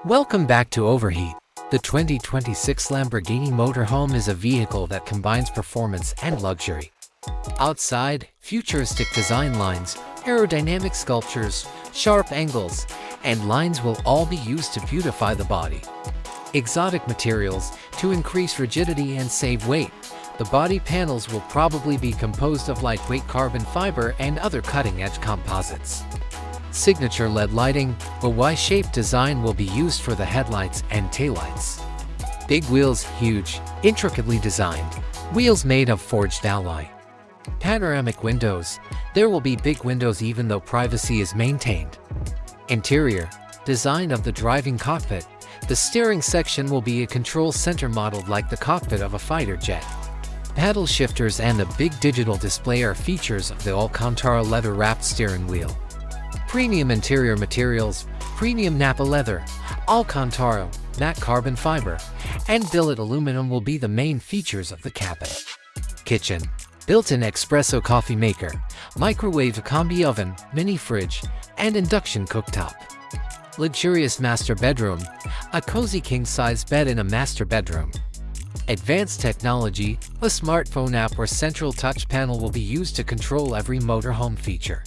Welcome back to Overheat. The 2026 Lamborghini Motorhome is a vehicle that combines performance and luxury. Outside, futuristic design lines, aerodynamic sculptures, sharp angles, and lines will all be used to beautify the body. Exotic materials to increase rigidity and save weight. The body panels will probably be composed of lightweight carbon fiber and other cutting-edge composites. Signature LED lighting, a Y-shaped design will be used for the headlights and taillights. Big wheels, huge, intricately designed. Wheels made of forged alloy. Panoramic windows. There will be big windows even though privacy is maintained. Interior. Design of the driving cockpit. The steering section will be a control center modeled like the cockpit of a fighter jet. Paddle shifters and a big digital display are features of the Alcantara leather-wrapped steering wheel. Premium interior materials, premium Nappa leather, Alcantara, matte carbon fiber, and billet aluminum will be the main features of the cabin. Kitchen. Built-in espresso coffee maker, microwave combi oven, mini fridge, and induction cooktop. Luxurious master bedroom. A cozy king-size bed in a master bedroom. Advanced technology. A smartphone app or central touch panel will be used to control every motorhome feature.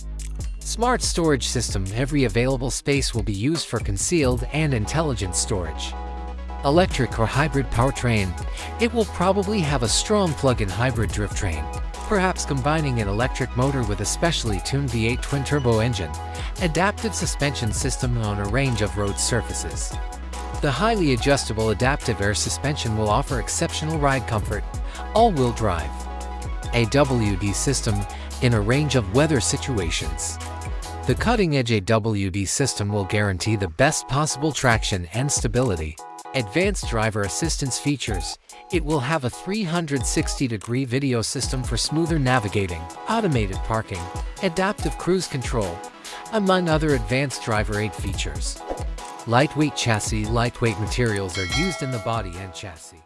Smart storage system. Every available space will be used for concealed and intelligent storage. Electric or hybrid powertrain. It will probably have a strong plug-in hybrid drivetrain, perhaps combining an electric motor with a specially tuned V8 twin-turbo engine. Adaptive suspension system on a range of road surfaces. The highly adjustable adaptive air suspension will offer exceptional ride comfort. All-wheel drive. AWD system in a range of weather situations. The cutting-edge AWD system will guarantee the best possible traction and stability. Advanced driver assistance features. It will have a 360-degree video system for smoother navigating, automated parking, adaptive cruise control, among other advanced driver aid features. Lightweight chassis. Lightweight materials are used in the body and chassis.